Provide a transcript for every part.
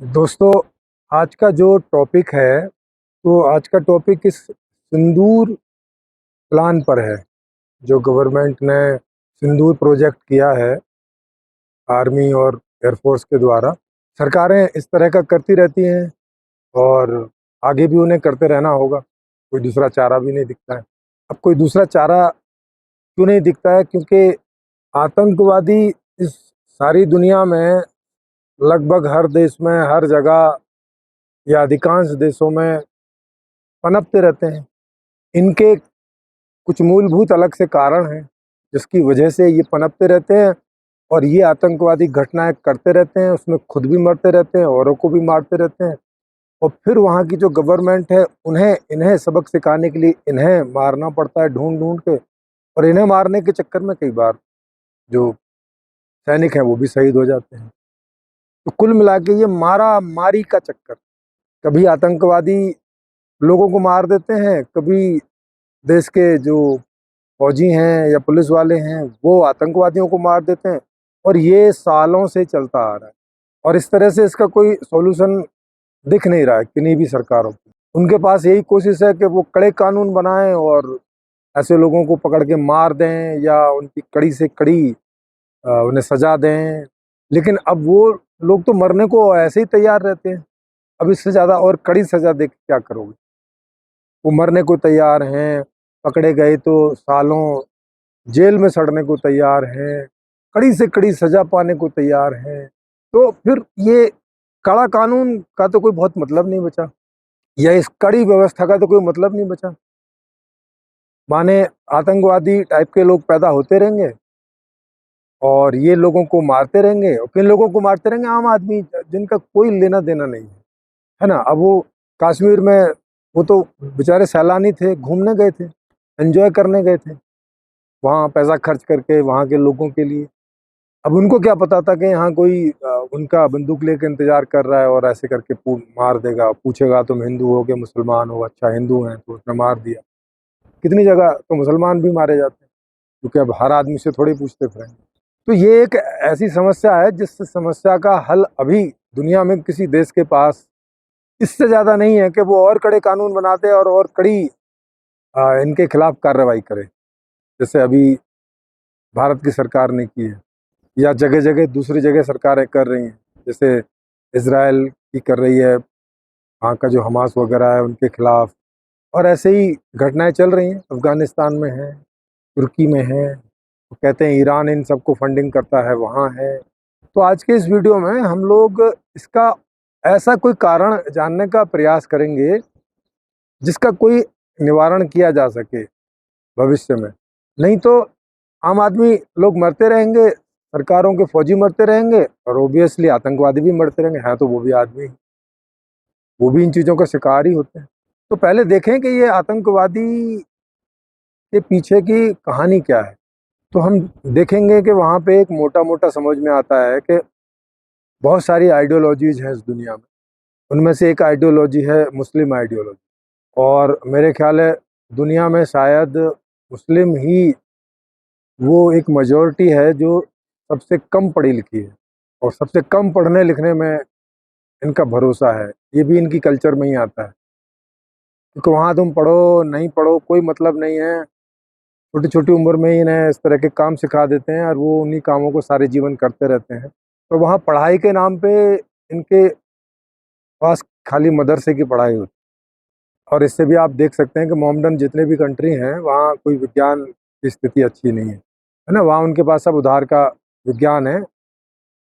दोस्तों, आज का जो टॉपिक है, तो आज का टॉपिक इस सिंदूर प्लान पर है, जो गवर्नमेंट ने सिंदूर प्रोजेक्ट किया है आर्मी और एयरफोर्स के द्वारा। सरकारें इस तरह का करती रहती हैं और आगे भी उन्हें करते रहना होगा, कोई दूसरा चारा भी नहीं दिखता है। अब कोई दूसरा चारा क्यों नहीं दिखता है? क्योंकि आतंकवादी इस सारी दुनिया में लगभग हर देश में, हर जगह या अधिकांश देशों में पनपते रहते हैं। इनके कुछ मूलभूत अलग से कारण हैं जिसकी वजह से ये पनपते रहते हैं और ये आतंकवादी घटनाएं करते रहते हैं, उसमें खुद भी मरते रहते हैं, औरों को भी मारते रहते हैं। और फिर वहाँ की जो गवर्नमेंट है, उन्हें इन्हें सबक सिखाने के लिए इन्हें मारना पड़ता है ढूंढ ढूंढ के। और इन्हें मारने के चक्कर में कई बार जो सैनिक हैं वो भी शहीद हो जाते हैं। तो कुल मिला के ये मारा मारी का चक्कर, कभी आतंकवादी लोगों को मार देते हैं, कभी देश के जो फौजी हैं या पुलिस वाले हैं वो आतंकवादियों को मार देते हैं। और ये सालों से चलता आ रहा है और इस तरह से इसका कोई सॉल्यूशन दिख नहीं रहा है किन्हीं भी सरकारों की। उनके पास यही कोशिश है कि वो कड़े कानून बनाएं और ऐसे लोगों को पकड़ के मार दें या उनकी कड़ी से कड़ी उन्हें सजा दें। लेकिन अब वो लोग तो मरने को ऐसे ही तैयार रहते हैं। अब इससे ज़्यादा और कड़ी सजा दे के क्या करोगे? वो मरने को तैयार हैं, पकड़े गए तो सालों जेल में सड़ने को तैयार हैं, कड़ी से कड़ी सजा पाने को तैयार हैं। तो फिर ये कड़ा कानून का तो कोई बहुत मतलब नहीं बचा, या इस कड़ी व्यवस्था का तो कोई मतलब नहीं बचा। माने आतंकवादी टाइप के लोग पैदा होते रहेंगे और ये लोगों को मारते रहेंगे। और किन लोगों को मारते रहेंगे? आम आदमी, जिनका कोई लेना देना नहीं है ना। अब वो कश्मीर में, वो तो बेचारे सैलानी थे, घूमने गए थे, एंजॉय करने गए थे वहाँ पैसा खर्च करके वहाँ के लोगों के लिए। अब उनको क्या पता था कि यहाँ कोई उनका बंदूक लेके इंतजार कर रहा है और ऐसे करके मार देगा, पूछेगा तुम हिंदू हो कि मुसलमान हो? अच्छा हिंदू हैं तो उसने मार दिया। कितनी जगह तो मुसलमान भी मारे जाते हैं, क्योंकि अब हर आदमी से थोड़ी पूछते फिरेंगे। तो ये एक ऐसी समस्या है जिस समस्या का हल अभी दुनिया में किसी देश के पास इससे ज़्यादा नहीं है कि वो और कड़े कानून बनाते और कड़ी इनके खिलाफ कार्रवाई करे, जैसे अभी भारत की सरकार ने की है, या जगह जगह दूसरी जगह सरकारें कर रही हैं। जैसे इजराइल की कर रही है, वहाँ का जो हमास वगैरह है उनके खिलाफ। और ऐसे ही घटनाएं चल रही हैं, अफगानिस्तान में है, तुर्की में है, तो कहते हैं ईरान इन सबको फंडिंग करता है, वहाँ है। तो आज के इस वीडियो में हम लोग इसका ऐसा कोई कारण जानने का प्रयास करेंगे जिसका कोई निवारण किया जा सके भविष्य में। नहीं तो आम आदमी लोग मरते रहेंगे, सरकारों के फौजी मरते रहेंगे और ओबियसली आतंकवादी भी मरते रहेंगे। हैं तो वो भी आदमी, वो भी इन चीज़ों का शिकार ही होते हैं। तो पहले देखें कि ये आतंकवादी के पीछे की कहानी क्या है। तो हम देखेंगे कि वहाँ पे एक मोटा मोटा समझ में आता है कि बहुत सारी आइडियोलॉजीज हैं इस दुनिया में। उनमें से एक आइडियोलॉजी है मुस्लिम आइडियोलॉजी। और मेरे ख्याल है दुनिया में शायद मुस्लिम ही वो एक मेजॉरिटी है जो सबसे कम पढ़ी लिखी है और सबसे कम पढ़ने लिखने में इनका भरोसा है। ये भी इनकी कल्चर में ही आता है, क्योंकि वहाँ तुम पढ़ो नहीं पढ़ो कोई मतलब नहीं है। छोटी छोटी उम्र में ही इन्हें इस तरह के काम सिखा देते हैं और वो उन्हीं कामों को सारे जीवन करते रहते हैं। तो वहाँ पढ़ाई के नाम पे इनके पास खाली मदरसे की पढ़ाई होती है। और इससे भी आप देख सकते हैं कि मोमडन जितने भी कंट्री हैं वहाँ कोई विज्ञान की स्थिति अच्छी नहीं है ना। वहाँ उनके पास सब उधार का विज्ञान है।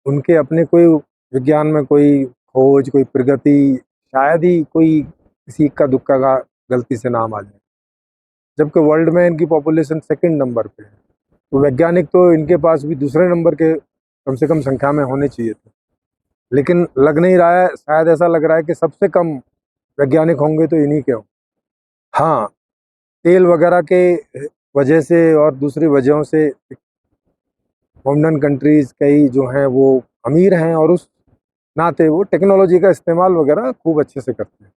उनके अपने कोई विज्ञान में कोई खोज, कोई प्रगति, शायद ही कोई किसी इक्का दुक्का का गलती से नाम आ जाए। जबकि वर्ल्ड में इनकी पॉपुलेशन सेकंड नंबर पे है, तो वैज्ञानिक तो इनके पास भी दूसरे नंबर के कम से कम संख्या में होने चाहिए थे। लेकिन लग नहीं रहा है, शायद ऐसा लग रहा है कि सबसे कम वैज्ञानिक होंगे तो इन्हीं के हों। हाँ, तेल वगैरह के वजह से और दूसरी वजहों से मोमडन कंट्रीज़ कई जो हैं वो अमीर हैं और उस नाते वो टेक्नोलॉजी का इस्तेमाल वगैरह खूब अच्छे से करते हैं।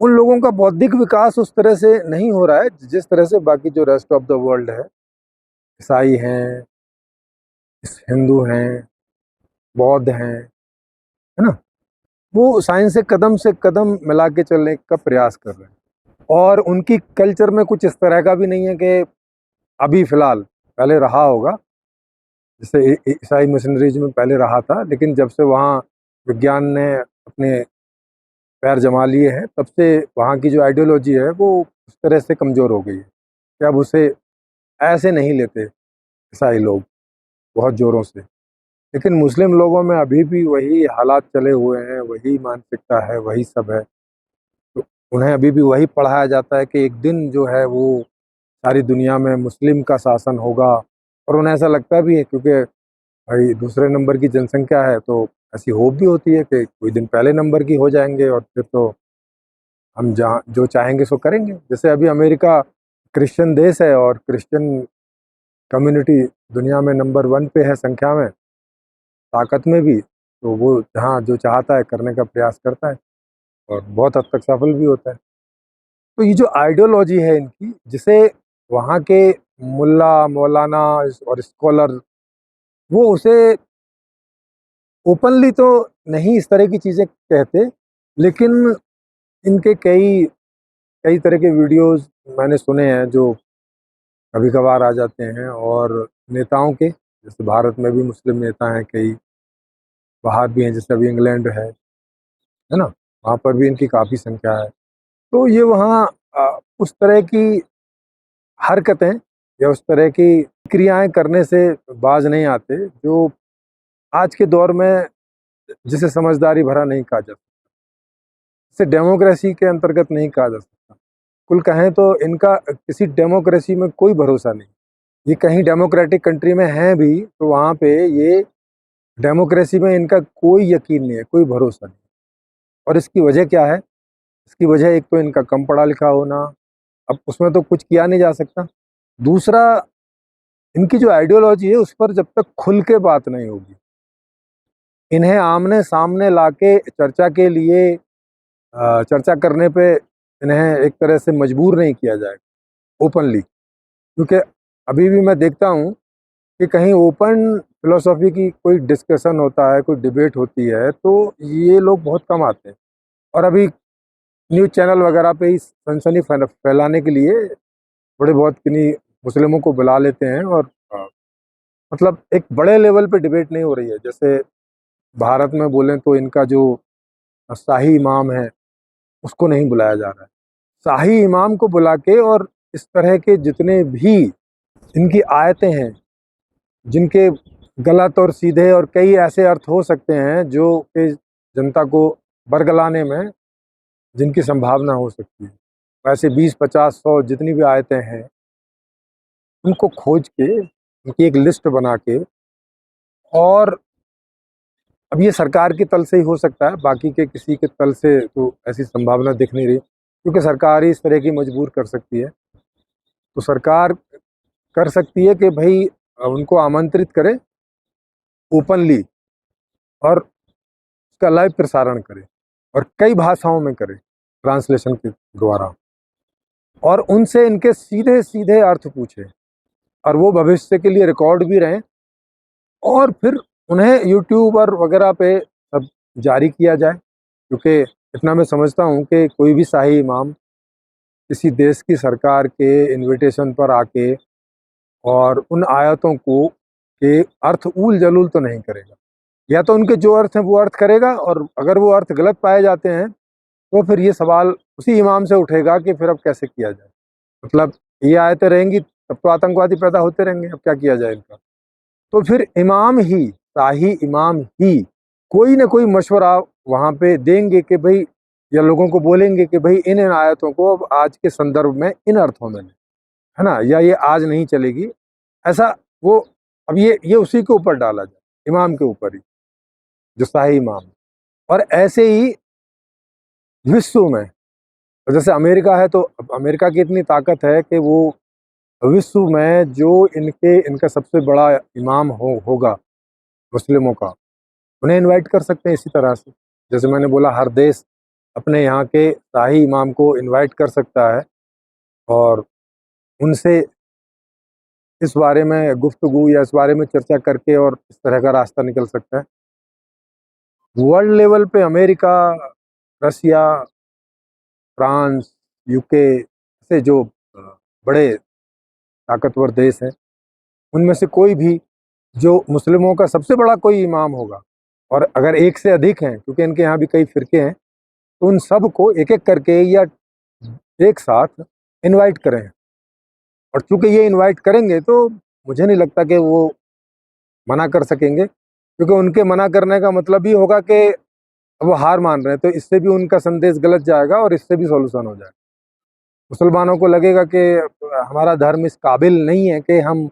उन लोगों का बौद्धिक विकास उस तरह से नहीं हो रहा है जिस तरह से बाकी जो रेस्ट ऑफ द वर्ल्ड है, ईसाई हैं, हिंदू हैं, बौद्ध हैं, है ना? वो साइंस से कदम मिला के चलने का प्रयास कर रहे हैं। और उनकी कल्चर में कुछ इस तरह का भी नहीं है कि अभी फ़िलहाल, पहले रहा होगा, जैसे ईसाई मिशनरीज़ में पहले रहा था, लेकिन जब से वहाँ विज्ञान ने अपने पैर जमा लिए हैं, तब से वहाँ की जो आइडियोलॉजी है, वो उस तरह से कमज़ोर हो गई है कि अब उसे ऐसे नहीं लेते ईसाई लोग बहुत ज़ोरों से। लेकिन मुस्लिम लोगों में अभी भी वही हालात चले हुए हैं, वही मानसिकता है, वही सब है। तो उन्हें अभी भी वही पढ़ाया जाता है कि एक दिन जो है वो सारी दुनिया में मुस्लिम का शासन होगा, और उन्हें ऐसा लगता भी है, क्योंकि भाई दूसरे नंबर की जनसंख्या है, तो ऐसी होप भी होती है कि कोई दिन पहले नंबर की हो जाएंगे और फिर तो हम जहाँ जो चाहेंगे सो करेंगे। जैसे अभी अमेरिका क्रिश्चियन देश है और क्रिश्चियन कम्युनिटी दुनिया में नंबर 1 पे है संख्या में, ताकत में भी, तो वो जहाँ जो चाहता है करने का प्रयास करता है और बहुत हद तक सफल भी होता है। तो ये जो आइडियोलॉजी है इनकी, जिसे वहाँ के मुल्ला, मौलाना और स्कॉलर, वो उसे ओपनली तो नहीं इस तरह की चीज़ें कहते, लेकिन इनके कई कई तरह के वीडियोज़ मैंने सुने हैं जो कभी-कभार आ जाते हैं, और नेताओं के, जैसे भारत में भी मुस्लिम नेता हैं कई, बाहर भी हैं, जैसे अभी इंग्लैंड है ना? वहाँ पर भी इनकी काफ़ी संख्या है। तो ये वहाँ उस तरह की हरकतें या उस तरह की क्रियाएँ करने से बाज़ नहीं आते, जो आज के दौर में जिसे समझदारी भरा नहीं कहा जा सकता। इसे डेमोक्रेसी के अंतर्गत नहीं कहा जा सकता। कुल कहें तो इनका किसी डेमोक्रेसी में कोई भरोसा नहीं। ये कहीं डेमोक्रेटिक कंट्री में हैं भी, तो वहाँ पे ये डेमोक्रेसी में इनका कोई यकीन नहीं है, कोई भरोसा नहीं। और इसकी वजह क्या है? इसकी वजह एक तो इनका कम पढ़ा लिखा होना, अब उसमें तो कुछ किया नहीं जा सकता। दूसरा, इनकी जो आइडियोलॉजी है उस पर जब तक खुल के बात नहीं होगी, इन्हें आमने-सामने लाके चर्चा के लिए चर्चा करने पे इन्हें एक तरह से मजबूर नहीं किया जाएगा ओपनली। क्योंकि अभी भी मैं देखता हूँ कि कहीं ओपन फिलॉसफी की कोई डिस्कशन होता है, कोई डिबेट होती है, तो ये लोग बहुत कम आते हैं। और अभी न्यूज़ चैनल वगैरह पे ही सनसनी फैलाने के लिए थोड़े बहुत किन्हीं मुस्लिमों को बुला लेते हैं, और मतलब एक बड़े लेवल पे डिबेट नहीं हो रही है। जैसे भारत में बोलें तो इनका जो शाही इमाम है, उसको नहीं बुलाया जा रहा है। शाही इमाम को बुला के, और इस तरह के जितने भी इनकी आयतें हैं, जिनके गलत और सीधे और कई ऐसे अर्थ हो सकते हैं जो कि जनता को बरगलाने में जिनकी संभावना हो सकती है, वैसे 20, 50, 100 जितनी भी आयतें हैं, उनको खोज के, उनकी एक लिस्ट बना के, और अब ये सरकार के तल से ही हो सकता है, बाकी के किसी के तल से तो ऐसी संभावना दिख नहीं रही, क्योंकि सरकार ही इस तरह की मजबूर कर सकती है। तो सरकार कर सकती है कि भई उनको आमंत्रित करे ओपनली, और उसका लाइव प्रसारण करे, और कई भाषाओं में करे, ट्रांसलेशन के द्वारा, और उनसे इनके सीधे-सीधे अर्थ पूछे, और वो भविष्य के लिए रिकॉर्ड भी रहें, और फिर उन्हें यूट्यूब और वगैरह पे सब जारी किया जाए। क्योंकि इतना मैं समझता हूँ कि कोई भी शाही इमाम किसी देश की सरकार के इन्विटेशन पर आके और उन आयतों को के अर्थ ऊल-जलूल तो नहीं करेगा। या तो उनके जो अर्थ हैं वो अर्थ करेगा, और अगर वो अर्थ गलत पाए जाते हैं, तो फिर ये सवाल उसी इमाम से उठेगा कि फिर अब कैसे किया जाए? मतलब ये आयतें रहेंगी तब तो आतंकवादी पैदा होते रहेंगे, अब क्या किया जाए इनका? तो फिर इमाम ही, शाही इमाम ही कोई न कोई मशवरा वहाँ पे देंगे कि भई, या लोगों को बोलेंगे कि भई इन-इन आयतों को अब आज के संदर्भ में इन अर्थों में लें, है ना? या ये आज नहीं चलेगी, ऐसा वो, अब ये उसी के ऊपर डाला जाए, इमाम के ऊपर ही, जो शाही इमाम है। और ऐसे ही विश्व में, जैसे अमेरिका है, तो अब अमेरिका की इतनी ताकत है कि वो विश्व में जो इनका सबसे बड़ा इमाम होगा मुस्लिमों का, उन्हें इनवाइट कर सकते हैं इसी तरह से। जैसे मैंने बोला, हर देश अपने यहाँ के शाही इमाम को इनवाइट कर सकता है, और उनसे इस बारे में गुफ्तगू या इस बारे में चर्चा करके और इस तरह का रास्ता निकल सकता है। वर्ल्ड लेवल पे अमेरिका, रसिया, फ्रांस, यूके से जो बड़े ताकतवर देश हैं, उनमें से कोई भी जो मुस्लिमों का सबसे बड़ा कोई इमाम होगा, और अगर एक से अधिक हैं, क्योंकि इनके यहाँ भी कई फिरके हैं, तो उन सब को एक एक करके या एक साथ इनवाइट करें। और चूंकि ये इनवाइट करेंगे तो मुझे नहीं लगता कि वो मना कर सकेंगे, क्योंकि उनके मना करने का मतलब ही होगा कि वो हार मान रहे हैं, तो इससे भी उनका संदेश गलत जाएगा और इससे भी सॉल्यूशन हो जाएगा। मुसलमानों को लगेगा कि हमारा धर्म इस काबिल नहीं है कि हम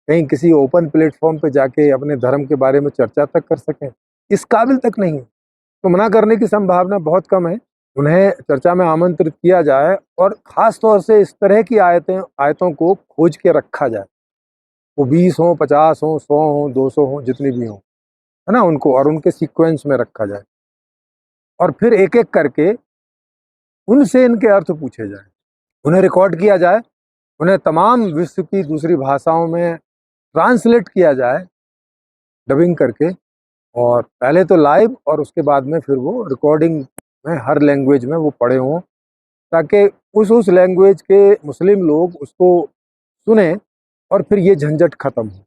कहीं किसी ओपन प्लेटफॉर्म पे जाके अपने धर्म के बारे में चर्चा तक कर सकें, इस काबिल तक नहीं है, तो मना करने की संभावना बहुत कम है। उन्हें चर्चा में आमंत्रित किया जाए और ख़ास तौर से इस तरह की आयतों को खोज के रखा जाए, वो 20 हों, 50 हों, 100 हों, 200 हों, जितनी भी हों, है ना, उनको और उनके सीक्वेंस में रखा जाए और फिर एक-एक करके उनसे इनके अर्थ पूछे जाएँ, उन्हें रिकॉर्ड किया जाए, उन्हें तमाम विश्व की दूसरी भाषाओं में ट्रांसलेट किया जाए, डबिंग करके, और पहले तो लाइव और उसके बाद में फिर वो रिकॉर्डिंग में हर लैंग्वेज में वो पढ़े हों, ताकि उस लैंग्वेज के मुस्लिम लोग उसको सुने और फिर ये झंझट खत्म हो।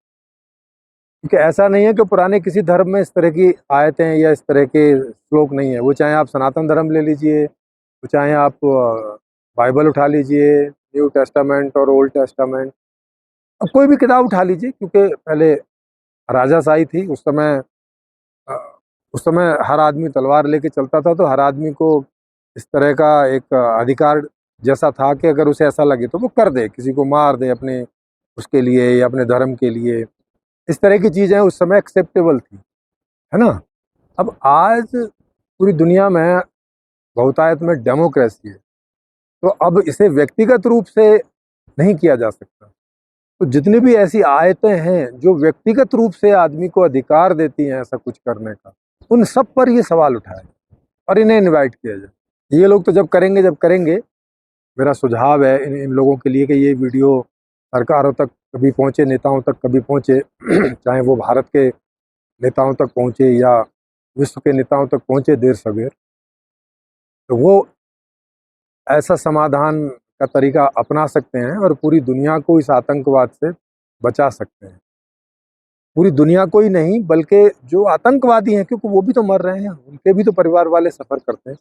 क्योंकि ऐसा नहीं है कि पुराने किसी धर्म में इस तरह की आयतें या इस तरह के श्लोक नहीं है, वो चाहे आप सनातन धर्म ले लीजिए, वो चाहे आप बाइबल उठा लीजिए, न्यू टेस्टामेंट और ओल्ड टेस्टामेंट, अब कोई भी किताब उठा लीजिए, क्योंकि पहले राजाशाही थी, अ, उस समय हर आदमी तलवार लेके चलता था, तो हर आदमी को इस तरह का एक अधिकार जैसा था कि अगर उसे ऐसा लगे तो वो कर दे, किसी को मार दे अपने उसके लिए या अपने धर्म के लिए, इस तरह की चीज़ें उस समय एक्सेप्टेबल थी, है ना? अब आज पूरी दुनिया में बहुतायत में डेमोक्रेसी है, तो अब इसे व्यक्तिगत रूप से नहीं किया जा सकता। तो जितनी भी ऐसी आयतें हैं जो व्यक्तिगत रूप से आदमी को अधिकार देती हैं ऐसा कुछ करने का, उन सब पर ये सवाल उठाए और इन्हें इनवाइट किया जाए। ये लोग तो जब करेंगे, मेरा सुझाव है इन इन लोगों के लिए कि ये वीडियो सरकारों तक कभी पहुँचे, नेताओं तक कभी पहुँचे, चाहे वो भारत के नेताओं तक पहुँचे या विश्व के नेताओं तक पहुँचे देर सवेर, तो वो ऐसा समाधान का तरीका अपना सकते हैं और पूरी दुनिया को इस आतंकवाद से बचा सकते हैं। पूरी दुनिया को ही नहीं, बल्कि जो आतंकवादी हैं, क्योंकि वो भी तो मर रहे हैं, उनके भी तो परिवार वाले सफ़र करते हैं,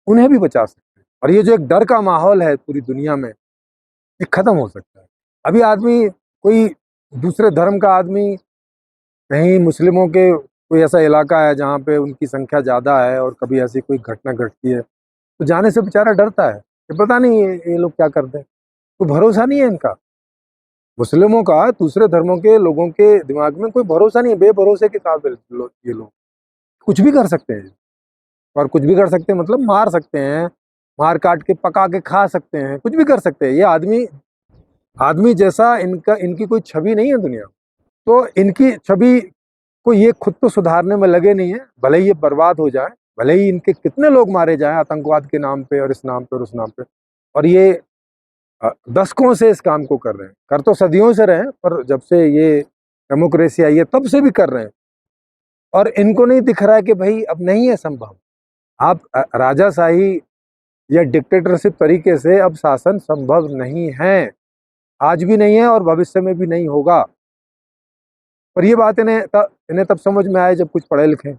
उन्हें भी बचा सकते हैं। और ये जो एक डर का माहौल है पूरी दुनिया में, ये ख़त्म हो सकता है। अभी आदमी, कोई दूसरे धर्म का आदमी, कहीं मुस्लिमों के कोई ऐसा इलाका है जहाँ पे उनकी संख्या ज़्यादा है और कभी ऐसी कोई घटना घटती है, तो जाने से बेचारा डरता है कि पता नहीं ये लोग क्या कर दें, तो भरोसा नहीं है इनका। मुस्लिमों का दूसरे धर्मों के लोगों के दिमाग में कोई भरोसा नहीं है, बेभरोसे के काबिल ये लोग कुछ भी कर सकते हैं, और कुछ भी कर सकते हैं मतलब मार सकते हैं, मार काट के पका के खा सकते हैं, कुछ भी कर सकते हैं। ये आदमी आदमी जैसा इनकी कोई छवि नहीं है दुनिया में। तो इनकी छवि को ये खुद तो सुधारने में लगे नहीं है, भले ही ये बर्बाद हो जाए, भले ही इनके कितने लोग मारे जाएं आतंकवाद के नाम पे और इस नाम पे और उस नाम पे, और ये दशकों से इस काम को कर रहे हैं, कर तो सदियों से रहे हैं, पर जब से ये डेमोक्रेसी आई है तब से भी कर रहे हैं, और इनको नहीं दिख रहा है कि भाई अब नहीं है संभव। आप राजाशाही या डिक्टेटरशिप तरीके से अब शासन संभव नहीं है, आज भी नहीं है और भविष्य में भी नहीं होगा। पर ये बात इन्हें तब समझ में आए जब कुछ पढ़े लिखे,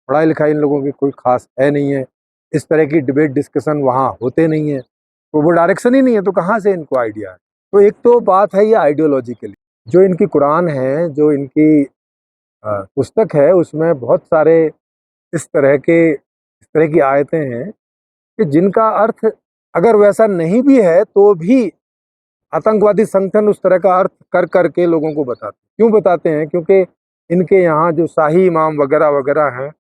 पढ़ाई लिखाई इन लोगों की कोई खास है नहीं है, इस तरह की डिबेट डिस्कशन वहाँ होते नहीं है, तो वो डायरेक्शन ही नहीं है, तो कहाँ से इनको आइडिया है। तो एक तो बात है ये आइडियोलॉजी के लिए, जो इनकी कुरान है, जो इनकी पुस्तक है, उसमें बहुत सारे इस तरह की आयतें हैं कि जिनका अर्थ अगर वैसा नहीं भी है तो भी आतंकवादी संगठन उस तरह का अर्थ कर करके लोगों को बताते हैं। क्यों बताते हैं? क्योंकि इनके यहाँ जो शाही इमाम वगैरह वगैरह हैं,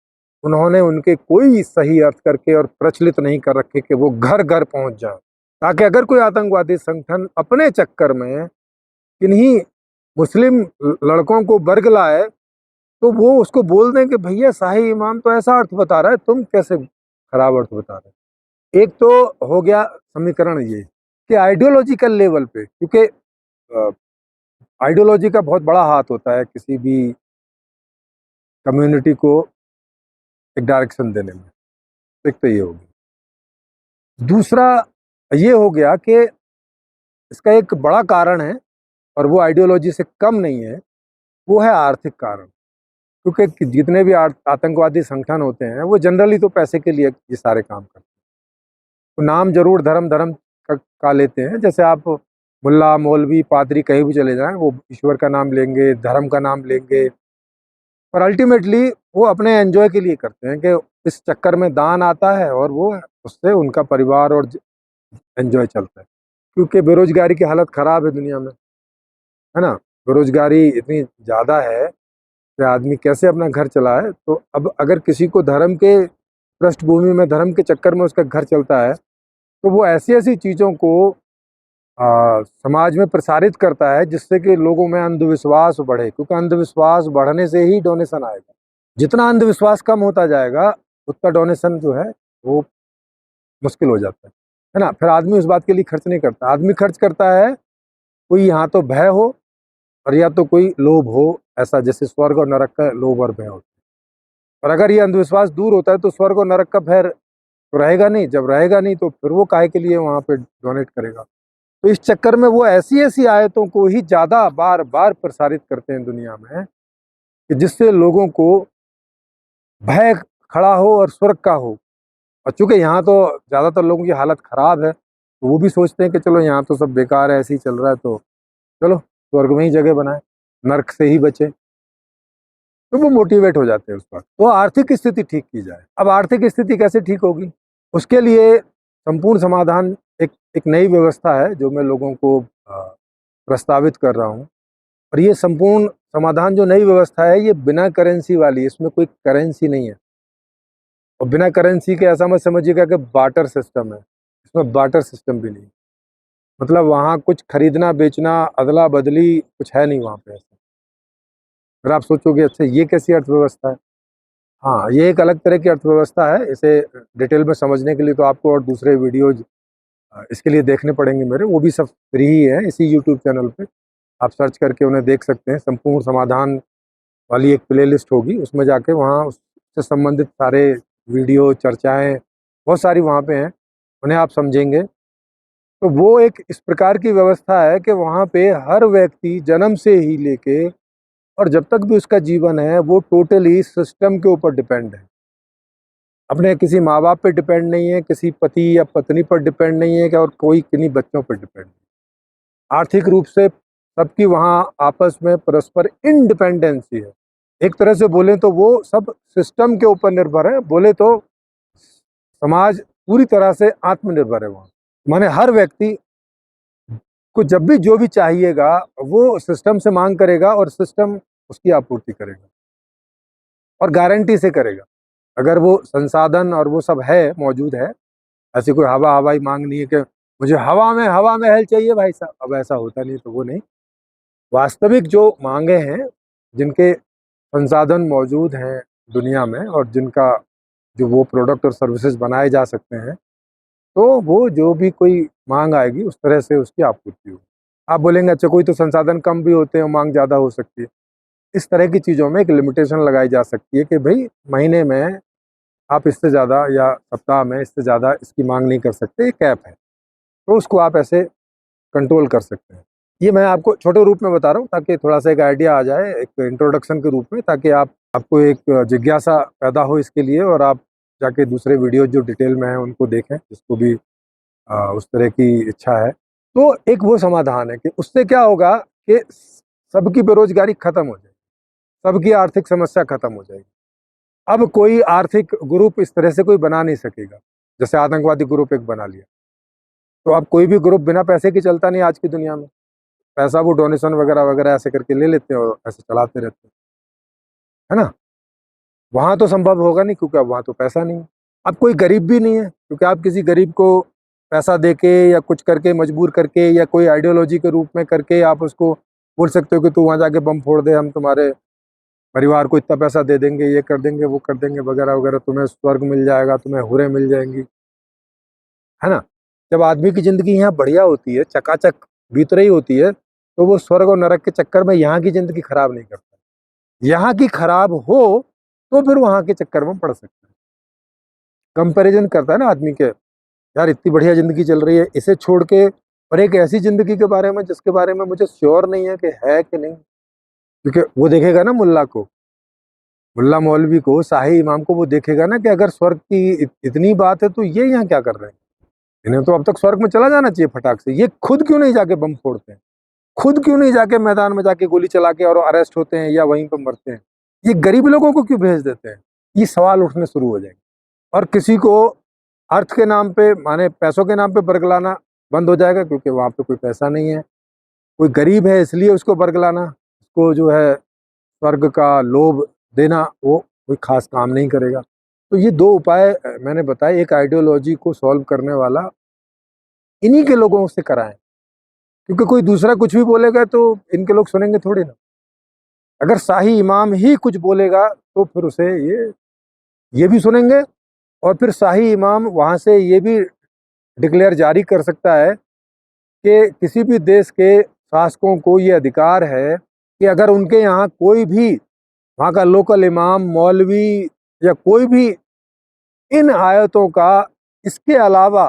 उन्होंने उनके कोई सही अर्थ करके और प्रचलित नहीं कर रखे कि वो घर घर पहुंच जाए, ताकि अगर कोई आतंकवादी संगठन अपने चक्कर में किन्हीं मुस्लिम लड़कों को बरग लाए, तो वो उसको बोल दें कि भैया शाही इमाम तो ऐसा अर्थ बता रहा है, तुम कैसे खराब अर्थ बता रहे हो। एक तो हो गया समीकरण ये कि आइडियोलॉजिकल लेवल पे, क्योंकि आइडियोलॉजी का बहुत बड़ा हाथ होता है किसी भी कम्युनिटी को एक डायरेक्शन देने में। एक तो ये हो गया। दूसरा ये हो गया कि इसका एक बड़ा कारण है, और वो आइडियोलॉजी से कम नहीं है, वो है आर्थिक कारण। क्योंकि जितने भी आतंकवादी संगठन होते हैं वो जनरली तो पैसे के लिए ये सारे काम करते हैं। तो नाम जरूर धर्म धर्म का लेते हैं, जैसे आप मुल्ला मौलवी पादरी कहीं भी चले जाएं, वो ईश्वर का नाम लेंगे, धर्म का नाम लेंगे, पर अल्टीमेटली वो अपने एंजॉय के लिए करते हैं कि इस चक्कर में दान आता है और वो उससे उनका परिवार और एंजॉय चलता है। क्योंकि बेरोजगारी की हालत खराब है दुनिया में, है ना। बेरोजगारी इतनी ज़्यादा है कि आदमी कैसे अपना घर चलाए। तो अब अगर किसी को धर्म के पृष्ठभूमि में, धर्म के चक्कर में उसका घर चलता है, तो वो ऐसी ऐसी चीज़ों को समाज में प्रसारित करता है जिससे कि लोगों में अंधविश्वास बढ़े। क्योंकि अंधविश्वास बढ़ने से ही डोनेशन आएगा। जितना अंधविश्वास कम होता जाएगा उतना डोनेशन जो है वो मुश्किल हो जाता है ना। फिर आदमी उस बात के लिए खर्च नहीं करता। आदमी खर्च करता है कोई यहाँ तो भय हो और या तो कोई लोभ हो, ऐसा जैसे स्वर्ग और नरक का लोभ और भय होता है। और अगर ये अंधविश्वास दूर होता है तो स्वर्ग और नरक का भय तो रहेगा नहीं। जब रहेगा नहीं तो फिर वो काहे के लिए वहाँ पे डोनेट करेगा। तो इस चक्कर में वो ऐसी ऐसी आयतों को ही ज़्यादा बार बार प्रसारित करते हैं दुनिया में कि जिससे लोगों को भय खड़ा हो और स्वर्ग का हो। और चूंकि यहाँ तो ज़्यादातर लोगों की हालत ख़राब है, तो वो भी सोचते हैं कि चलो यहाँ तो सब बेकार है, ऐसे ही चल रहा है, तो चलो स्वर्ग में ही जगह बनाए, नर्क से ही बचे। तो वो मोटिवेट हो जाते हैं उस वक्त। तो आर्थिक स्थिति ठीक की जाए। अब आर्थिक स्थिति कैसे ठीक होगी, उसके लिए संपूर्ण समाधान एक नई व्यवस्था है जो मैं लोगों को प्रस्तावित कर रहा हूँ। और ये संपूर्ण समाधान जो नई व्यवस्था है ये बिना करेंसी वाली, इसमें कोई करेंसी नहीं है। और बिना करेंसी के ऐसा मत समझिएगा कि बार्टर सिस्टम है, इसमें बार्टर सिस्टम भी नहीं। मतलब वहाँ कुछ खरीदना बेचना अदला बदली कुछ है नहीं वहाँ पे ऐसा। फिर आप सोचोगे अच्छा ये कैसी अर्थव्यवस्था है। हाँ, ये एक अलग तरह की अर्थव्यवस्था है। इसे डिटेल में समझने के लिए तो आपको और दूसरे वीडियोज इसके लिए देखने पड़ेंगे मेरे, वो भी सब फ्री ही है इसी यूट्यूब चैनल पे। आप सर्च करके उन्हें देख सकते हैं। संपूर्ण समाधान वाली एक प्लेलिस्ट होगी, उसमें जाके वहाँ उससे संबंधित सारे वीडियो चर्चाएँ बहुत सारी वहाँ पे हैं, उन्हें आप समझेंगे। तो वो एक इस प्रकार की व्यवस्था है कि वहाँ पे हर व्यक्ति जन्म से ही लेके और जब तक भी उसका जीवन है वो टोटली सिस्टम के ऊपर डिपेंड है। अपने किसी माँ बाप पे डिपेंड नहीं है, किसी पति या पत्नी पर डिपेंड नहीं है, और कोई किन्हीं बच्चों पर डिपेंड नहीं। आर्थिक रूप से सबकी वहाँ आपस में परस्पर इंडिपेंडेंसी है। एक तरह से बोलें तो वो सब सिस्टम के ऊपर निर्भर है, बोले तो समाज पूरी तरह से आत्मनिर्भर है वहाँ। माने हर व्यक्ति को जब भी जो भी चाहिएगा वो सिस्टम से मांग करेगा और सिस्टम उसकी आपूर्ति करेगा और गारंटी से करेगा। अगर वो संसाधन और वो सब है, मौजूद है, ऐसी कोई हवाई मांग नहीं है कि मुझे हवा में महल चाहिए भाई साहब, अब ऐसा होता नहीं, तो वो नहीं। वास्तविक जो मांगे हैं, जिनके संसाधन मौजूद हैं दुनिया में और जिनका जो वो प्रोडक्ट और सर्विसेज बनाए जा सकते हैं, तो वो जो भी कोई मांग आएगी उस तरह से उसकी आपूर्ति होगी। आप बोलेंगे अच्छा कोई तो संसाधन कम भी होते हैं और मांग ज़्यादा हो सकती है। इस तरह की चीज़ों में एक लिमिटेशन लगाई जा सकती है कि भाई महीने में आप इससे ज़्यादा या सप्ताह में इससे ज़्यादा इसकी मांग नहीं कर सकते, एक कैप है। तो उसको आप ऐसे कंट्रोल कर सकते हैं। ये मैं आपको छोटे रूप में बता रहा हूँ ताकि थोड़ा सा एक आइडिया आ जाए, एक इंट्रोडक्शन के रूप में, ताकि आपको एक जिज्ञासा पैदा हो इसके लिए और आप जाके दूसरे वीडियो जो डिटेल में हैं उनको देखें, जिसको भी उस तरह की इच्छा है। तो एक वो समाधान है कि उससे क्या होगा कि सबकी बेरोजगारी खत्म हो जाएगी, सबकी आर्थिक समस्या खत्म हो जाएगी। अब कोई आर्थिक ग्रुप इस तरह से कोई बना नहीं सकेगा, जैसे आतंकवादी ग्रुप एक बना लिया। तो अब कोई भी ग्रुप बिना पैसे की चलता नहीं आज की दुनिया में। पैसा वो डोनेशन वगैरह वगैरह ऐसे करके ले लेते हैं और ऐसे चलाते रहते हैं, है ना। वहाँ तो संभव होगा नहीं क्योंकि अब वहाँ तो पैसा नहीं है। अब कोई गरीब भी नहीं है क्योंकि आप किसी गरीब को पैसा देके या कुछ करके मजबूर करके या कोई आइडियोलॉजी के रूप में करके आप उसको बोल सकते हो कि तू वहाँ जाके बम फोड़ दे, हम तुम्हारे परिवार को इतना पैसा दे देंगे, ये कर देंगे, वो कर देंगे वगैरह वगैरह, तुम्हें स्वर्ग मिल जाएगा, तुम्हें हुरें मिल जाएंगी, है ना। जब आदमी की ज़िंदगी यहाँ बढ़िया होती है, चकाचक बीत रही होती है, तो वो स्वर्ग और नरक के चक्कर में यहाँ की ज़िंदगी खराब नहीं करता। यहाँ की खराब हो तो फिर वहाँ के चक्कर में पड़ सकता है। कंपैरिजन करता है ना आदमी के, यार इतनी बढ़िया ज़िंदगी चल रही है, इसे छोड़ के और एक ऐसी ज़िंदगी के बारे में जिसके बारे में मुझे श्योर नहीं है कि है कि नहीं। क्योंकि वो देखेगा ना मुल्ला को, मुल्ला मौलवी को, शाही इमाम को, वो देखेगा ना कि अगर स्वर्ग की इतनी बात है तो ये यहाँ क्या कर रहे हैं? इन्हें तो अब तक स्वर्ग में चला जाना चाहिए फटाक से। ये खुद क्यों नहीं जाके बम फोड़ते हैं? खुद क्यों नहीं जाके मैदान में जाके गोली चला के और अरेस्ट होते हैं या वहीं पर मरते हैं? ये गरीब लोगों को क्यों भेज देते हैं? ये सवाल उठने शुरू हो जाएंगे और किसी को अर्थ के नाम पे, माने पैसों के नाम पे बरगलाना बंद हो जाएगा, क्योंकि वहाँ पे कोई पैसा नहीं है। कोई गरीब है इसलिए उसको बरगलाना, उसको जो है स्वर्ग का लोभ देना, वो कोई खास काम नहीं करेगा। तो ये दो उपाय मैंने बताए, एक आइडियोलॉजी को सॉल्व करने वाला इन्हीं के लोगों से कराएं, क्योंकि कोई दूसरा कुछ भी बोलेगा तो इनके लोग सुनेंगे थोड़ी ना। अगर शाही इमाम ही कुछ बोलेगा तो फिर उसे ये भी सुनेंगे, और फिर शाही इमाम वहाँ से ये भी डिक्लेयर जारी कर सकता है कि किसी भी देश के शासकों को ये अधिकार है कि अगर उनके यहाँ कोई भी वहाँ का लोकल इमाम, मौलवी या कोई भी इन आयतों का इसके अलावा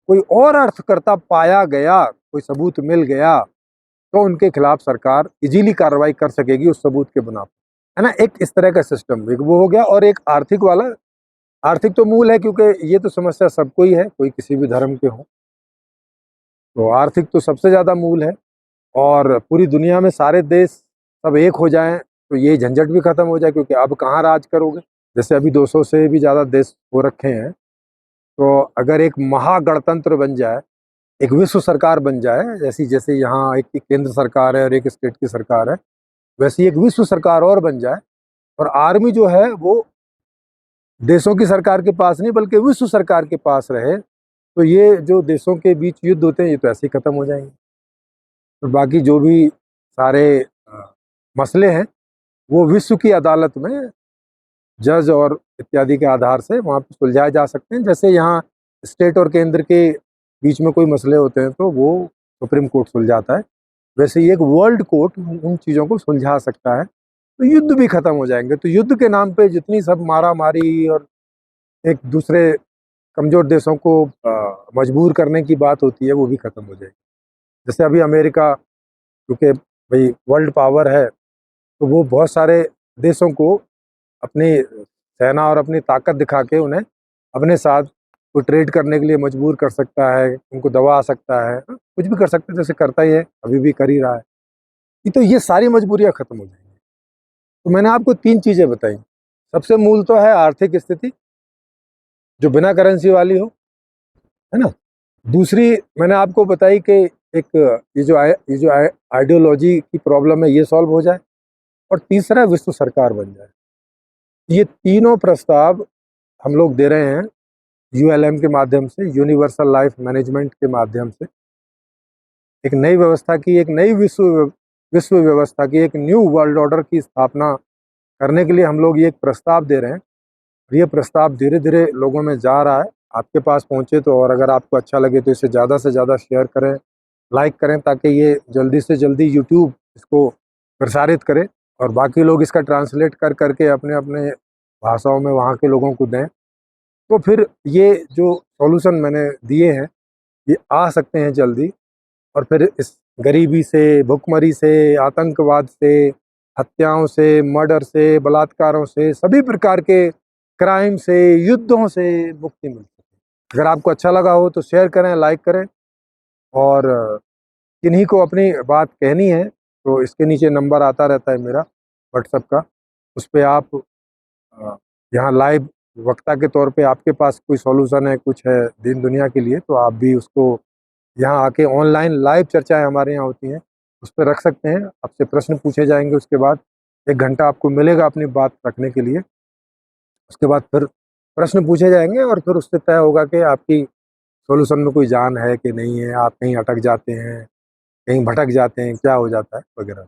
कोई और अर्थकर्ता पाया गया, कोई सबूत मिल गया, तो उनके खिलाफ सरकार इजीली कार्रवाई कर सकेगी उस सबूत के बिना, है ना। एक इस तरह का सिस्टम एक वो हो गया। और एक आर्थिक वाला, आर्थिक तो मूल है, क्योंकि ये तो समस्या सबको ही है, कोई किसी भी धर्म के हो, तो आर्थिक तो सबसे ज़्यादा मूल है। और पूरी दुनिया में सारे देश सब एक हो जाएं तो ये झंझट भी खत्म हो जाए, क्योंकि अब कहाँ राज करोगे। जैसे अभी 200 से भी ज़्यादा देश हो रखे हैं, तो अगर एक महागणतंत्र बन जाए, एक विश्व सरकार बन जाए, जैसी जैसे यहाँ एक केंद्र सरकार है और एक स्टेट की सरकार है, वैसी एक विश्व सरकार और बन जाए, और आर्मी जो है वो देशों की सरकार के पास नहीं बल्कि विश्व सरकार के पास रहे, तो ये जो देशों के बीच युद्ध होते हैं ये तो ऐसे ही खत्म हो जाएंगे। तो बाकी जो भी सारे मसले हैं वो विश्व की अदालत में जज और इत्यादि के आधार से वहाँ पर सुलझाए जा सकते हैं। जैसे यहाँ स्टेट और केंद्र के बीच में कोई मसले होते हैं तो वो सुप्रीम कोर्ट सुलझाता है, वैसे ही एक वर्ल्ड कोर्ट उन चीज़ों को सुलझा सकता है, तो युद्ध भी खत्म हो जाएंगे। तो युद्ध के नाम पे जितनी सब मारा मारी और एक दूसरे कमज़ोर देशों को मजबूर करने की बात होती है वो भी खत्म हो जाएगी। जैसे अभी अमेरिका, क्योंकि भाई वर्ल्ड पावर है, तो वो बहुत सारे देशों को अपनी सेना और अपनी ताकत दिखा के उन्हें अपने साथ कोई ट्रेड करने के लिए मजबूर कर सकता है, उनको दबा सकता है, कुछ भी कर सकता है, जैसे करता ही है, अभी भी कर ही रहा है। तो ये सारी मजबूरियां खत्म हो जाएंगी। तो मैंने आपको 3 चीज़ें बताई। सबसे मूल तो है आर्थिक स्थिति जो बिना करेंसी वाली हो, है ना। दूसरी मैंने आपको बताई कि एक ये जो आइडियोलॉजी की प्रॉब्लम है ये सॉल्व हो जाए, और तीसरा विश्व सरकार बन जाए। ये तीनों प्रस्ताव हम लोग दे रहे हैं यूएलएम के माध्यम से, यूनिवर्सल लाइफ मैनेजमेंट के माध्यम से। एक नई व्यवस्था की, एक नई विश्व व्यवस्था की, एक न्यू वर्ल्ड ऑर्डर की स्थापना करने के लिए हम लोग ये एक प्रस्ताव दे रहे हैं। ये प्रस्ताव धीरे धीरे लोगों में जा रहा है, आपके पास पहुंचे तो, और अगर आपको अच्छा लगे तो इसे ज़्यादा से ज़्यादा शेयर करें, लाइक करें, ताकि ये जल्दी से जल्दी यूट्यूब इसको प्रसारित करे और बाकी लोग इसका ट्रांसलेट कर करके अपने अपने भाषाओं में वहाँ के लोगों को दें। तो फिर ये जो सॉल्यूशन मैंने दिए हैं ये आ सकते हैं जल्दी, और फिर इस गरीबी से, भुखमरी से, आतंकवाद से, हत्याओं से, मर्डर से, बलात्कारों से, सभी प्रकार के क्राइम से, युद्धों से मुक्ति मिल सके। अगर आपको अच्छा लगा हो तो शेयर करें, लाइक करें, और किन्हीं को अपनी बात कहनी है तो इसके नीचे नंबर आता रहता है मेरा व्हाट्सएप का, उस पर आप यहाँ लाइव वक्ता के तौर पे आपके पास कोई सॉल्यूशन है, कुछ है दीन दुनिया के लिए, तो आप भी उसको यहाँ आके ऑनलाइन लाइव चर्चाएं हमारे यहाँ होती हैं, उस पर रख सकते हैं। आपसे प्रश्न पूछे जाएंगे, उसके बाद 1 घंटा आपको मिलेगा अपनी बात रखने के लिए। उसके बाद फिर प्रश्न पूछे जाएंगे और फिर उससे तय होगा कि आपकी सॉल्यूशन में कोई जान है कि नहीं है, आप कहीं अटक जाते हैं, कहीं भटक जाते हैं, क्या हो जाता है वगैरह।